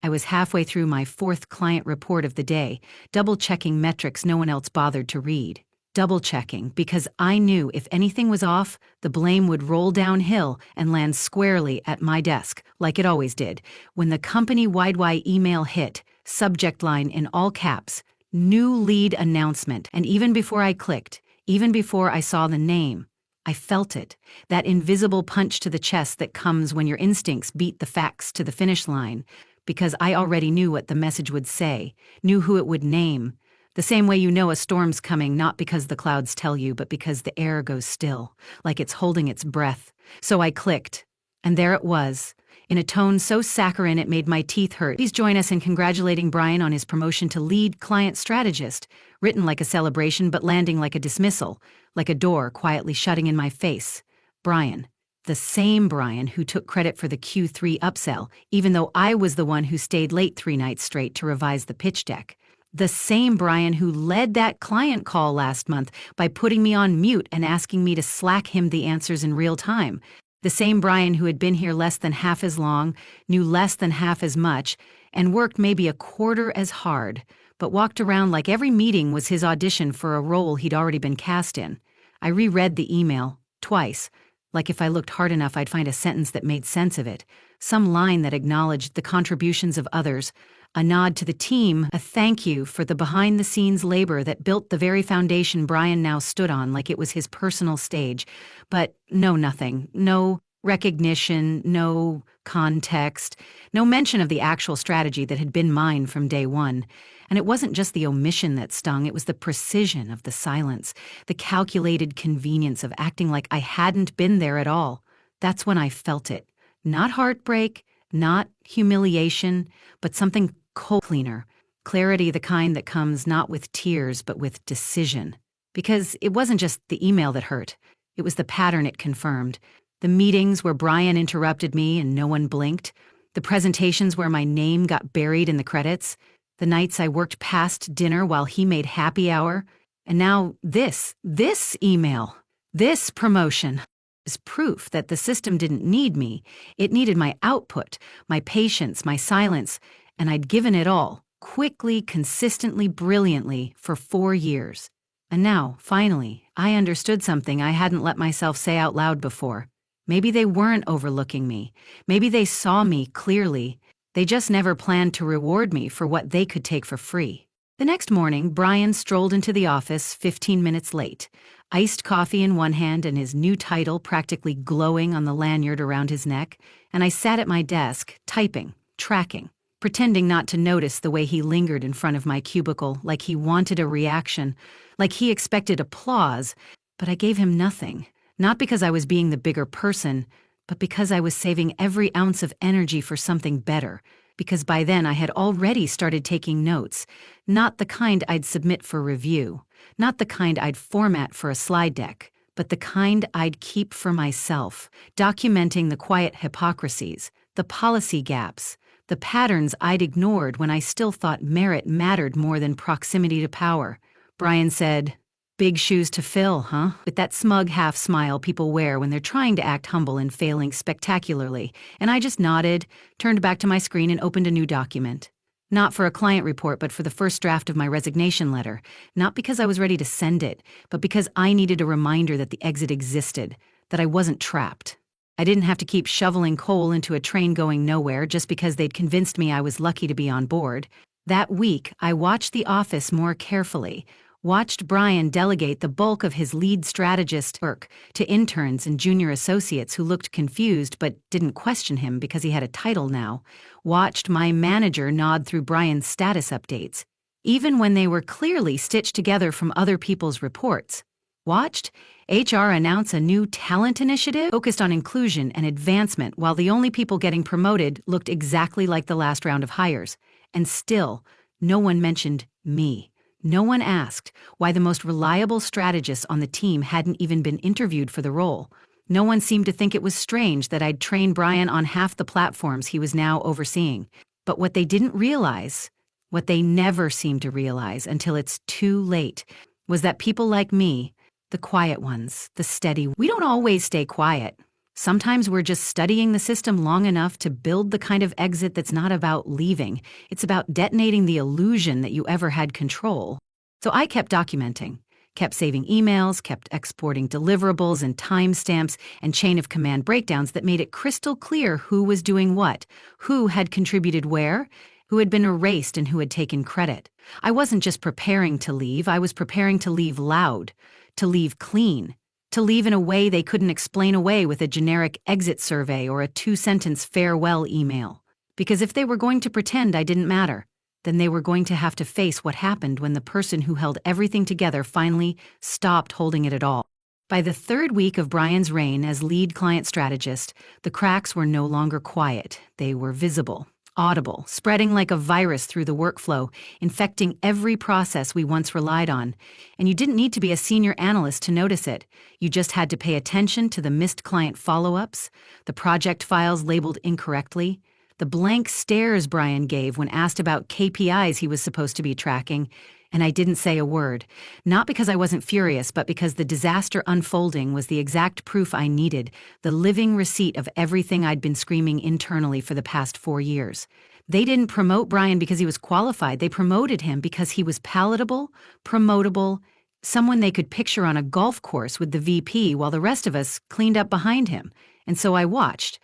I was halfway through my fourth client report of the day, double-checking metrics no one else bothered to read. Double-checking because I knew if anything was off, the blame would roll downhill and land squarely at my desk, like it always did. When the company-wide email hit, subject line in all caps, "New lead announcement," and even before I clicked, even before I saw the name, I felt it, that invisible punch to the chest that comes when your instincts beat the facts to the finish line, because I already knew what the message would say, knew who it would name. The same way you know a storm's coming, not because the clouds tell you, but because the air goes still, like it's holding its breath. So I clicked, and there it was, in a tone so saccharine it made my teeth hurt. Please join us in congratulating Brian on his promotion to lead client strategist, written like a celebration but landing like a dismissal, like a door quietly shutting in my face. Brian. The same Brian who took credit for the Q3 upsell, even though I was the one who stayed late 3 nights straight to revise the pitch deck. The same Brian who led that client call last month by putting me on mute and asking me to Slack him the answers in real time. The same Brian who had been here less than half as long, knew less than half as much, and worked maybe a quarter as hard, but walked around like every meeting was his audition for a role he'd already been cast in. I reread the email, twice, like if I looked hard enough I'd find a sentence that made sense of it, some line that acknowledged the contributions of others, a nod to the team, a thank you for the behind-the-scenes labor that built the very foundation Brian now stood on like it was his personal stage. But no nothing, no recognition, no context, no mention of the actual strategy that had been mine from day one. And it wasn't just the omission that stung, it was the precision of the silence, the calculated convenience of acting like I hadn't been there at all. That's when I felt it. Not heartbreak, not humiliation, but something cold cleaner. Clarity, the kind that comes not with tears, but with decision. Because it wasn't just the email that hurt. It was the pattern it confirmed. The meetings where Brian interrupted me and no one blinked. The presentations where my name got buried in the credits. The nights I worked past dinner while he made happy hour. And now this email, this promotion, is proof that the system didn't need me. It needed my output, my patience, my silence, and I'd given it all, quickly, consistently, brilliantly, for 4 years. And now, finally, I understood something I hadn't let myself say out loud before. Maybe they weren't overlooking me. Maybe they saw me clearly. They just never planned to reward me for what they could take for free. The next morning, Brian strolled into the office 15 minutes late, iced coffee in one hand and his new title practically glowing on the lanyard around his neck, and I sat at my desk, typing, tracking, pretending not to notice the way he lingered in front of my cubicle like he wanted a reaction, like he expected applause, but I gave him nothing, not because I was being the bigger person, but because I was saving every ounce of energy for something better, because by then I had already started taking notes, not the kind I'd submit for review, not the kind I'd format for a slide deck, but the kind I'd keep for myself, documenting the quiet hypocrisies, the policy gaps, the patterns I'd ignored when I still thought merit mattered more than proximity to power. Brian said, "Big shoes to fill, huh?" With that smug half-smile people wear when they're trying to act humble and failing spectacularly, and I just nodded, turned back to my screen and opened a new document. Not for a client report, but for the first draft of my resignation letter. Not because I was ready to send it, but because I needed a reminder that the exit existed, that I wasn't trapped. I didn't have to keep shoveling coal into a train going nowhere just because they'd convinced me I was lucky to be on board. That week, I watched the office more carefully, watched Brian delegate the bulk of his lead strategist work to interns and junior associates who looked confused but didn't question him because he had a title now, watched my manager nod through Brian's status updates, even when they were clearly stitched together from other people's reports, watched HR announce a new talent initiative focused on inclusion and advancement while the only people getting promoted looked exactly like the last round of hires, and still, no one mentioned me. No one asked why the most reliable strategist on the team hadn't even been interviewed for the role. No one seemed to think it was strange that I'd trained Brian on half the platforms he was now overseeing. But what they didn't realize, what they never seem to realize until it's too late, was that people like me, the quiet ones, the steady, we don't always stay quiet. Sometimes we're just studying the system long enough to build the kind of exit that's not about leaving. It's about detonating the illusion that you ever had control. So I kept documenting, kept saving emails, kept exporting deliverables and timestamps and chain of command breakdowns that made it crystal clear who was doing what, who had contributed where, who had been erased and who had taken credit. I wasn't just preparing to leave, I was preparing to leave loud, to leave clean, to leave in a way they couldn't explain away with a generic exit survey or a 2-sentence farewell email. Because if they were going to pretend I didn't matter, then they were going to have to face what happened when the person who held everything together finally stopped holding it at all. By the third week of Brian's reign as lead client strategist, the cracks were no longer quiet. They were visible, audible, spreading like a virus through the workflow, infecting every process we once relied on. And you didn't need to be a senior analyst to notice it. You just had to pay attention to the missed client follow-ups, the project files labeled incorrectly, the blank stares Brian gave when asked about KPIs he was supposed to be tracking, and I didn't say a word. Not because I wasn't furious, but because the disaster unfolding was the exact proof I needed, the living receipt of everything I'd been screaming internally for the past 4 years. They didn't promote Brian because he was qualified. They promoted him because he was palatable, promotable, someone they could picture on a golf course with the VP while the rest of us cleaned up behind him. And so I watched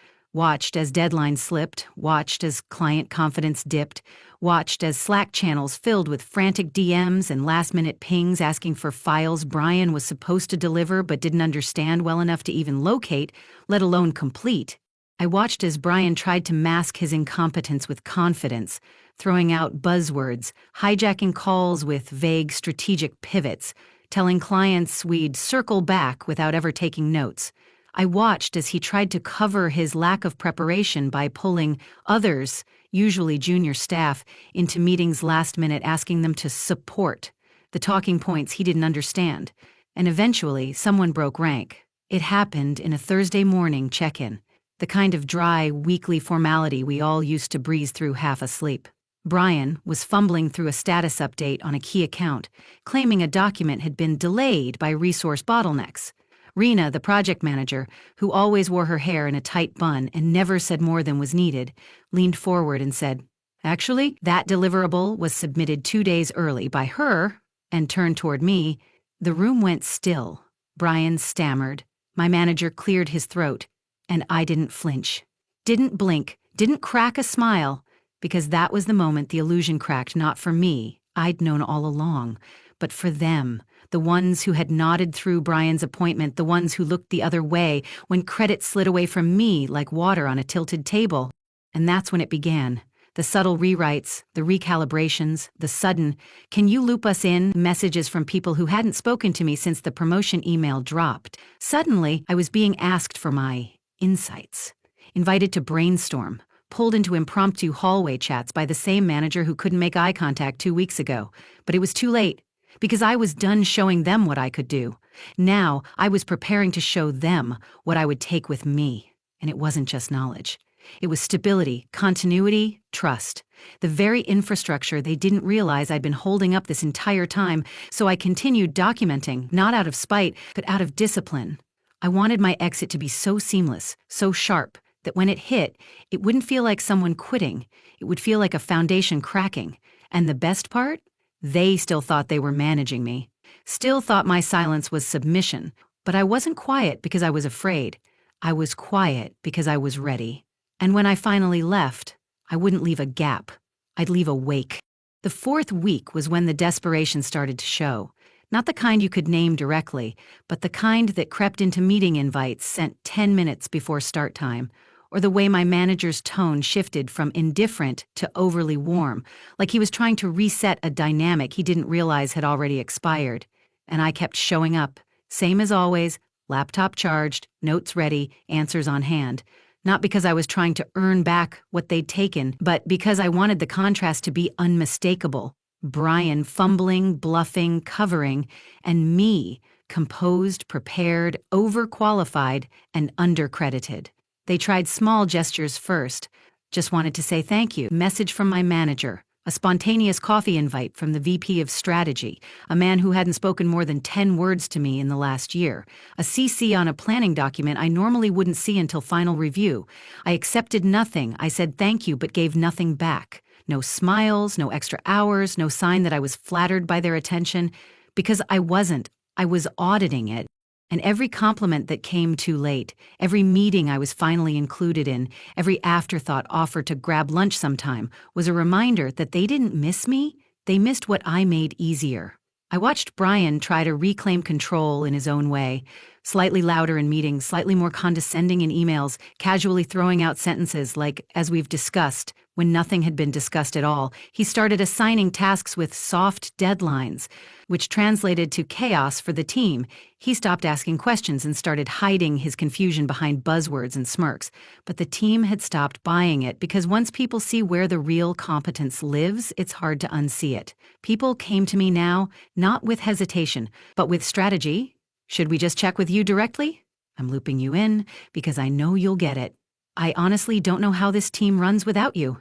as deadlines slipped, watched as client confidence dipped, watched as Slack channels filled with frantic DMs and last-minute pings asking for files Brian was supposed to deliver but didn't understand well enough to even locate, let alone complete. I watched as Brian tried to mask his incompetence with confidence, throwing out buzzwords, hijacking calls with vague strategic pivots, telling clients we'd circle back without ever taking notes. I watched as he tried to cover his lack of preparation by pulling others, usually junior staff, into meetings last minute asking them to support the talking points he didn't understand. And eventually, someone broke rank. It happened in a Thursday morning check-in, the kind of dry, weekly formality we all used to breeze through half asleep. Brian was fumbling through a status update on a key account, claiming a document had been delayed by resource bottlenecks. Rena, the project manager, who always wore her hair in a tight bun and never said more than was needed, leaned forward and said, "Actually, that deliverable was submitted 2 days early by her," and turned toward me. The room went still. Brian stammered. My manager cleared his throat, and I didn't flinch. Didn't blink, didn't crack a smile, because that was the moment the illusion cracked, not for me, I'd known all along, but for them. The ones who had nodded through Brian's appointment, the ones who looked the other way when credit slid away from me like water on a tilted table. And that's when it began. The subtle rewrites, the recalibrations, the sudden, "Can you loop us in?" messages from people who hadn't spoken to me since the promotion email dropped. Suddenly, I was being asked for my insights, invited to brainstorm, pulled into impromptu hallway chats by the same manager who couldn't make eye contact 2 weeks ago. But it was too late. Because I was done showing them what I could do. Now, I was preparing to show them what I would take with me. And it wasn't just knowledge. It was stability, continuity, trust. The very infrastructure they didn't realize I'd been holding up this entire time, so I continued documenting, not out of spite, but out of discipline. I wanted my exit to be so seamless, so sharp, that when it hit, it wouldn't feel like someone quitting. It would feel like a foundation cracking. And the best part? They still thought they were managing me, still thought my silence was submission, but I wasn't quiet because I was afraid. I was quiet because I was ready. And when I finally left, I wouldn't leave a gap. I'd leave a wake. The 4th week was when the desperation started to show. Not the kind you could name directly, but the kind that crept into meeting invites sent 10 minutes before start time, or the way my manager's tone shifted from indifferent to overly warm, like he was trying to reset a dynamic he didn't realize had already expired. And I kept showing up, same as always, laptop charged, notes ready, answers on hand. Not because I was trying to earn back what they'd taken, but because I wanted the contrast to be unmistakable. Brian fumbling, bluffing, covering, and me, composed, prepared, overqualified, and undercredited. They tried small gestures first. Just wanted to say thank you. Message from my manager. A spontaneous coffee invite from the VP of Strategy, a man who hadn't spoken more than 10 words to me in the last year. A CC on a planning document I normally wouldn't see until final review. I accepted nothing. I said thank you, but gave nothing back. No smiles, no extra hours, no sign that I was flattered by their attention. Because I wasn't. I was auditing it. And every compliment that came too late, every meeting I was finally included in, every afterthought offer to grab lunch sometime, was a reminder that they didn't miss me, they missed what I made easier. I watched Brian try to reclaim control in his own way, slightly louder in meetings, slightly more condescending in emails, casually throwing out sentences like, as we've discussed, when nothing had been discussed at all. He started assigning tasks with soft deadlines, which translated to chaos for the team. He stopped asking questions and started hiding his confusion behind buzzwords and smirks. But the team had stopped buying it because once people see where the real competence lives, it's hard to unsee it. People came to me now, not with hesitation, but with strategy. Should we just check with you directly? I'm looping you in because I know you'll get it. I honestly don't know how this team runs without you.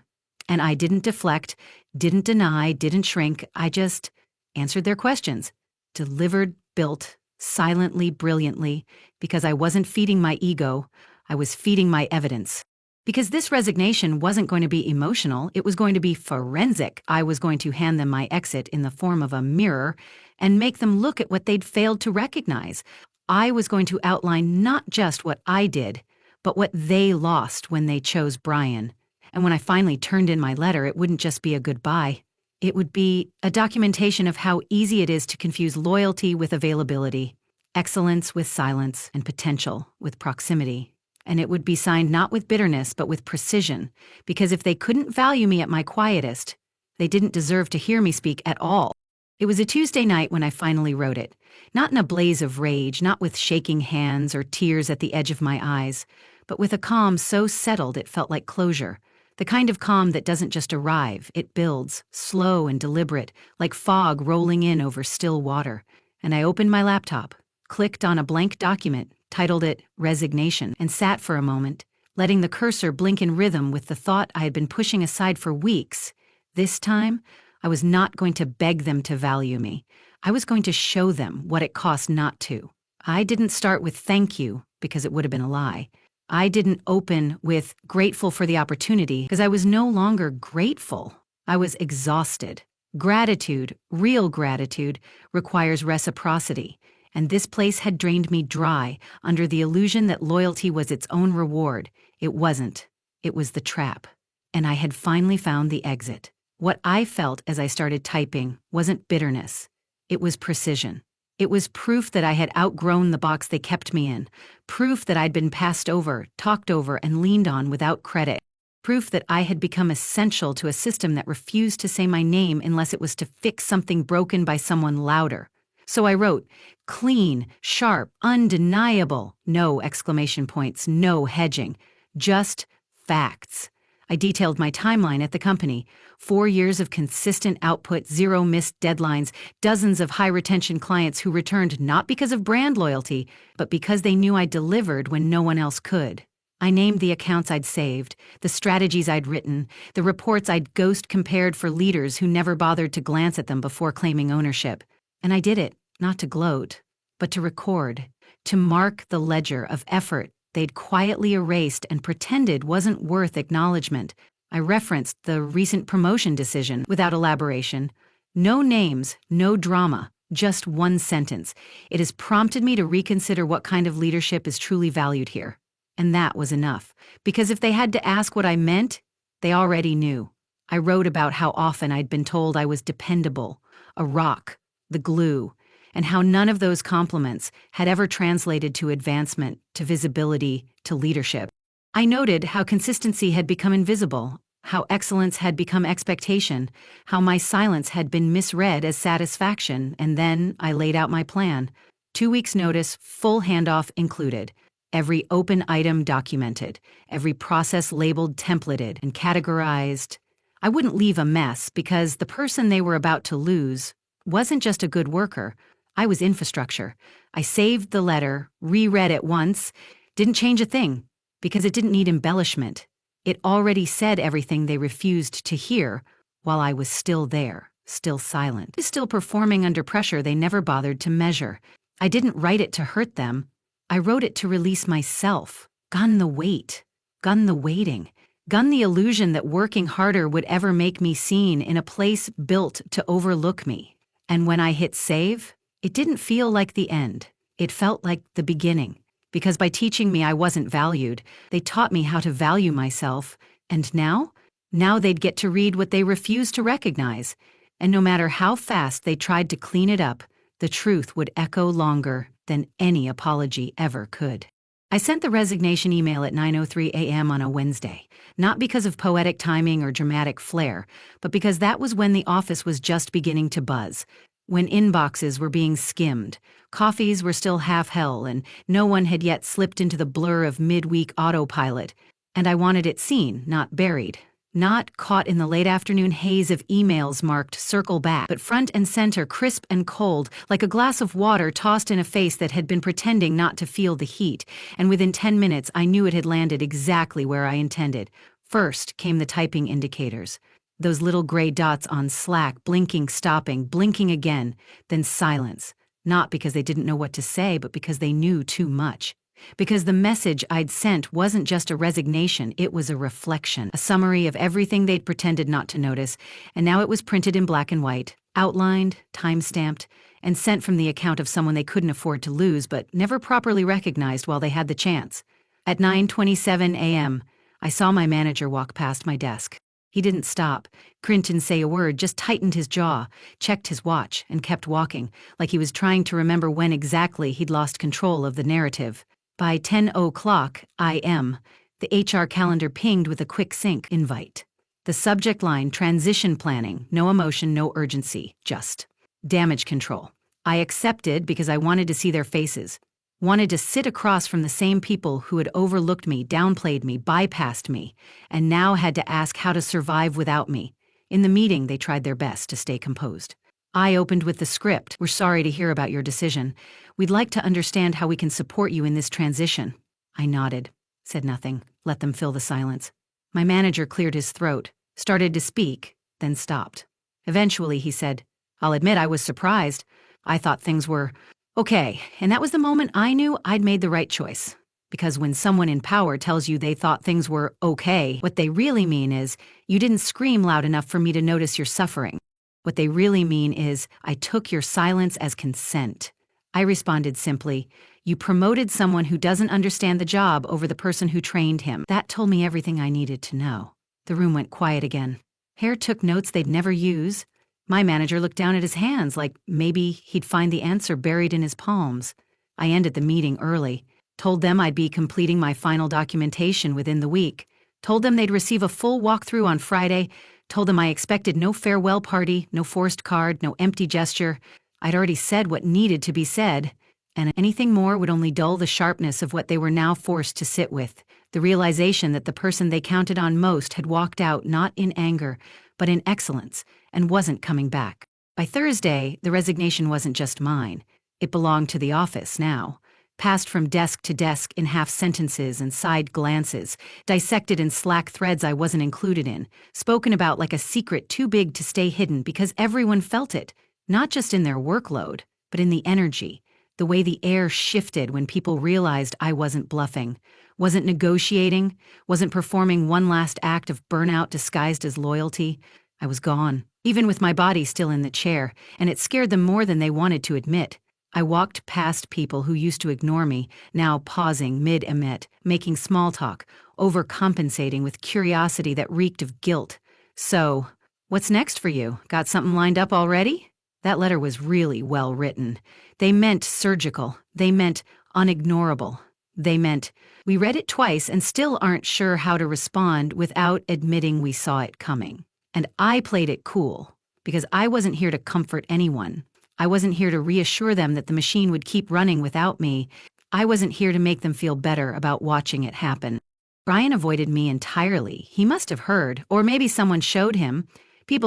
And I didn't deflect, didn't deny, didn't shrink. I just answered their questions, delivered, built, silently, brilliantly, because I wasn't feeding my ego, I was feeding my evidence. Because this resignation wasn't going to be emotional, it was going to be forensic. I was going to hand them my exit in the form of a mirror and make them look at what they'd failed to recognize. I was going to outline not just what I did, but what they lost when they chose Brian. And when I finally turned in my letter, it wouldn't just be a goodbye. It would be a documentation of how easy it is to confuse loyalty with availability, excellence with silence, and potential with proximity. And it would be signed not with bitterness, but with precision, because if they couldn't value me at my quietest, they didn't deserve to hear me speak at all. It was a Tuesday night when I finally wrote it, not in a blaze of rage, not with shaking hands or tears at the edge of my eyes, but with a calm so settled it felt like closure. The kind of calm that doesn't just arrive, it builds, slow and deliberate, like fog rolling in over still water. And I opened my laptop, clicked on a blank document, titled it Resignation, and sat for a moment, letting the cursor blink in rhythm with the thought I had been pushing aside for weeks. This time, I was not going to beg them to value me. I was going to show them what it cost not to. I didn't start with thank you, because it would have been a lie. I didn't open with grateful for the opportunity because I was no longer grateful. I was exhausted. Gratitude, real gratitude, requires reciprocity. And this place had drained me dry under the illusion that loyalty was its own reward. It wasn't. It was the trap. And I had finally found the exit. What I felt as I started typing wasn't bitterness. It was precision. It was proof that I had outgrown the box they kept me in, proof that I'd been passed over, talked over, and leaned on without credit, proof that I had become essential to a system that refused to say my name unless it was to fix something broken by someone louder. So I wrote, clean, sharp, undeniable, no exclamation points, no hedging, just facts. I detailed my timeline at the company, 4 years of consistent output, 0 missed deadlines, dozens of high-retention clients who returned not because of brand loyalty, but because they knew I delivered when no one else could. I named the accounts I'd saved, the strategies I'd written, the reports I'd ghost-compared for leaders who never bothered to glance at them before claiming ownership. And I did it, not to gloat, but to record, to mark the ledger of effort they'd quietly erased and pretended wasn't worth acknowledgement. I referenced the recent promotion decision without elaboration. No names, no drama, just one sentence. It has prompted me to reconsider what kind of leadership is truly valued here. And that was enough, because if they had to ask what I meant, they already knew. I wrote about how often I'd been told I was dependable, a rock, the glue, and how none of those compliments had ever translated to advancement, to visibility, to leadership. I noted how consistency had become invisible, how excellence had become expectation, how my silence had been misread as satisfaction, and then I laid out my plan. 2 weeks' notice, full handoff included. Every open item documented, every process labeled, templated, and categorized. I wouldn't leave a mess because the person they were about to lose wasn't just a good worker. I was infrastructure. I saved the letter, reread it once, didn't change a thing, because it didn't need embellishment. It already said everything they refused to hear. while I was still there, still silent, still performing under pressure they never bothered to measure. I didn't write it to hurt them. I wrote it to release myself. Gun the weight. Gun the waiting. Gun the illusion that working harder would ever make me seen in a place built to overlook me. And when I hit save, it didn't feel like the end. It felt like the beginning. Because by teaching me I wasn't valued, they taught me how to value myself. And now? Now they'd get to read what they refused to recognize. And no matter how fast they tried to clean it up, the truth would echo longer than any apology ever could. I sent the resignation email at 9:03 a.m. on a Wednesday, not because of poetic timing or dramatic flair, but because that was when the office was just beginning to buzz, when inboxes were being skimmed, coffees were still half hell, and no one had yet slipped into the blur of midweek autopilot. And I wanted it seen, not buried. Not caught in the late afternoon haze of emails marked circle back, but front and center, crisp and cold, like a glass of water tossed in a face that had been pretending not to feel the heat. And within 10 minutes, I knew it had landed exactly where I intended. First came the typing indicators. Those little gray dots on Slack, blinking, stopping, blinking again, then silence. Not because they didn't know what to say, but because they knew too much. Because the message I'd sent wasn't just a resignation, it was a reflection, a summary of everything they'd pretended not to notice, and now it was printed in black and white, outlined, time-stamped, and sent from the account of someone they couldn't afford to lose but never properly recognized while they had the chance. At 9:27 a.m., I saw my manager walk past my desk. He didn't stop, grin and say a word, just tightened his jaw, checked his watch, and kept walking, like he was trying to remember when exactly he'd lost control of the narrative. By 10:00 a.m., the HR calendar pinged with a quick sync invite. The subject line, transition planning, no emotion, no urgency, just damage control. I accepted because I wanted to see their faces, wanted to sit across from the same people who had overlooked me, downplayed me, bypassed me, and now had to ask how to survive without me. In the meeting, they tried their best to stay composed. I opened with the script. We're sorry to hear about your decision. We'd like to understand how we can support you in this transition. I nodded, said nothing, let them fill the silence. My manager cleared his throat, started to speak, then stopped. Eventually, he said, I'll admit I was surprised. I thought things were okay, and that was the moment I knew I'd made the right choice. Because when someone in power tells you they thought things were okay, what they really mean is, you didn't scream loud enough for me to notice your suffering. What they really mean is, I took your silence as consent. I responded simply, you promoted someone who doesn't understand the job over the person who trained him. That told me everything I needed to know. The room went quiet again. Hare took notes they'd never use. My manager looked down at his hands like maybe he'd find the answer buried in his palms. I ended the meeting early, told them I'd be completing my final documentation within the week, told them they'd receive a full walkthrough on Friday, told them I expected no farewell party, no forced card, no empty gesture. I'd already said what needed to be said, and anything more would only dull the sharpness of what they were now forced to sit with, the realization that the person they counted on most had walked out not in anger, but in excellence, and wasn't coming back. By Thursday, the resignation wasn't just mine. It belonged to the office now. Passed from desk to desk in half sentences and side glances, dissected in Slack threads I wasn't included in, spoken about like a secret too big to stay hidden because everyone felt it, not just in their workload, but in the energy, the way the air shifted when people realized I wasn't bluffing, wasn't negotiating, wasn't performing one last act of burnout disguised as loyalty. I was gone, even with my body still in the chair, and it scared them more than they wanted to admit. I walked past people who used to ignore me, now pausing mid-emit, making small talk, overcompensating with curiosity that reeked of guilt. So, what's next for you? Got something lined up already? That letter was really well written. They meant surgical. They meant unignorable. They meant, we read it twice and still aren't sure how to respond without admitting we saw it coming. And I played it cool, because I wasn't here to comfort anyone. I wasn't here to reassure them that the machine would keep running without me. I wasn't here to make them feel better about watching it happen. Brian avoided me entirely. He must have heard, or maybe someone showed him.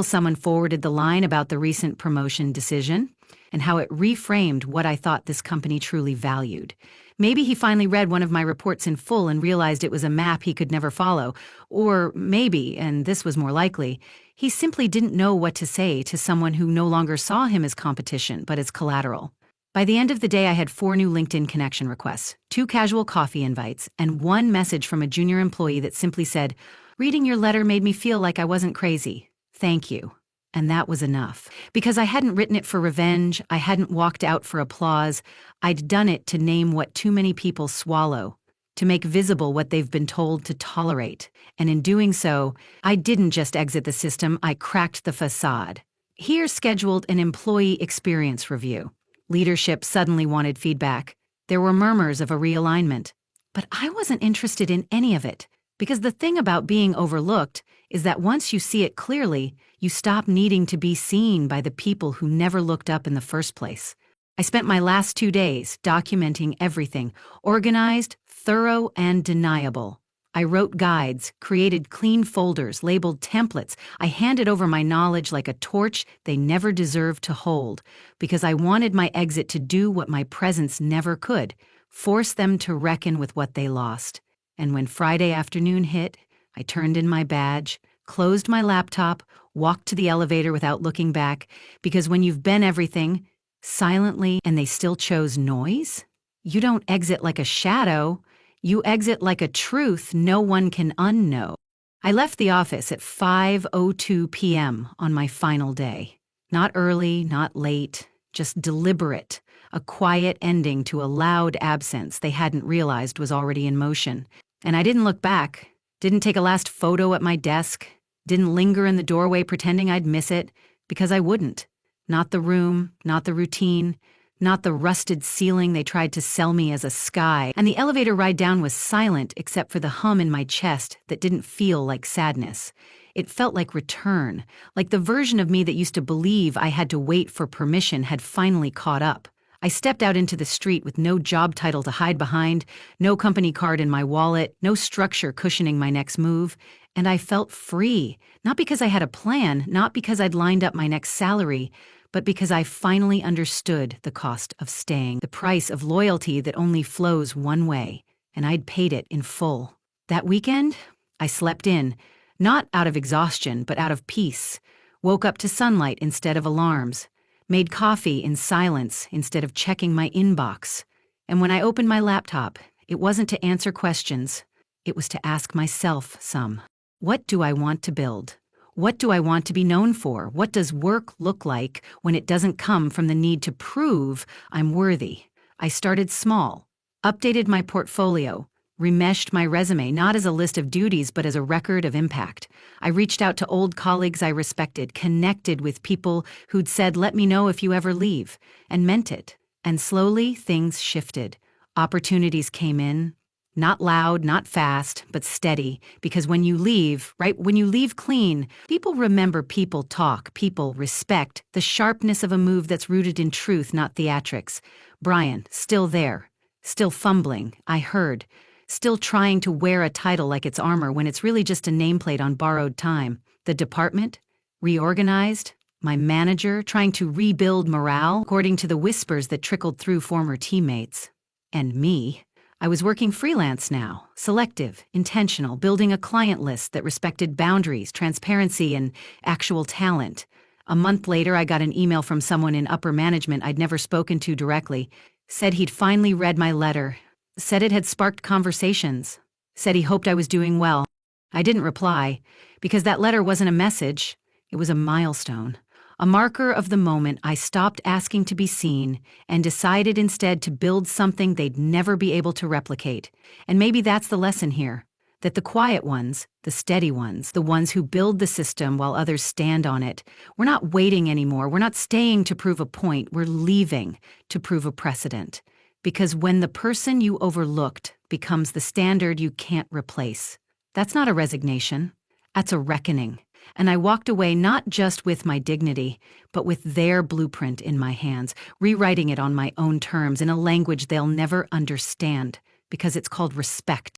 Someone forwarded the line about the recent promotion decision and how it reframed what I thought this company truly valued. Maybe he finally read one of my reports in full and realized it was a map he could never follow. Or maybe, and this was more likely, He simply didn't know what to say to someone who no longer saw him as competition but as collateral. By the end of the day, I had 4 new LinkedIn connection requests, 2 casual coffee invites, and 1 message from a junior employee that simply said, "Reading your letter made me feel like I wasn't crazy. Thank you." And that was enough. Because I hadn't written it for revenge, I hadn't walked out for applause, I'd done it to name what too many people swallow, to make visible what they've been told to tolerate. And in doing so, I didn't just exit the system, I cracked the facade. Here scheduled an employee experience review. Leadership suddenly wanted feedback. There were murmurs of a realignment. But I wasn't interested in any of it, because the thing about being overlooked is that once you see it clearly, you stop needing to be seen by the people who never looked up in the first place. I spent my last 2 days documenting everything, organized, thorough, and deniable. I wrote guides, created clean folders, labeled templates. I handed over my knowledge like a torch they never deserved to hold, because I wanted my exit to do what my presence never could, force them to reckon with what they lost. And when Friday afternoon hit, I turned in my badge, closed my laptop, walked to the elevator without looking back, because when you've been everything, silently, and they still chose noise, you don't exit like a shadow, you exit like a truth no one can unknow. I left the office at 5:02 p.m. on my final day. Not early, not late, just deliberate, a quiet ending to a loud absence they hadn't realized was already in motion. And I didn't look back, didn't take a last photo at my desk, didn't linger in the doorway pretending I'd miss it, because I wouldn't. Not the room, not the routine, not the rusted ceiling they tried to sell me as a sky. And the elevator ride down was silent except for the hum in my chest that didn't feel like sadness. It felt like return, like the version of me that used to believe I had to wait for permission had finally caught up. I stepped out into the street with no job title to hide behind, no company card in my wallet, no structure cushioning my next move, and I felt free, not because I had a plan, not because I'd lined up my next salary, but because I finally understood the cost of staying, the price of loyalty that only flows one way, and I'd paid it in full. That weekend, I slept in, not out of exhaustion, but out of peace, woke up to sunlight instead of alarms, made coffee in silence instead of checking my inbox. And when I opened my laptop, it wasn't to answer questions, it was to ask myself some. What do I want to build? What do I want to be known for? What does work look like when it doesn't come from the need to prove I'm worthy? I started small, updated my portfolio, remeshed my resume not as a list of duties but as a record of impact. I reached out to old colleagues I respected, connected with people who'd said, "Let me know if you ever leave," and meant it. And slowly things shifted. Opportunities came in. Not loud, not fast, but steady, because when you leave, when you leave clean, people remember, people talk, people respect the sharpness of a move that's rooted in truth, not theatrics. Brian, still there, still fumbling, I heard, still trying to wear a title like it's armor when it's really just a nameplate on borrowed time. The department, reorganized, my manager trying to rebuild morale according to the whispers that trickled through former teammates. And me. I was working freelance now, selective, intentional, building a client list that respected boundaries, transparency, and actual talent. A month later, I got an email from someone in upper management I'd never spoken to directly, said he'd finally read my letter, said it had sparked conversations, said he hoped I was doing well. I didn't reply, because that letter wasn't a message, it was a milestone. A marker of the moment I stopped asking to be seen and decided instead to build something they'd never be able to replicate. And maybe that's the lesson here, that the quiet ones, the steady ones, the ones who build the system while others stand on it, we're not waiting anymore. We're not staying to prove a point. We're leaving to prove a precedent. Because when the person you overlooked becomes the standard you can't replace, that's not a resignation. That's a reckoning. And I walked away not just with my dignity, but with their blueprint in my hands, rewriting it on my own terms in a language they'll never understand, because it's called respect.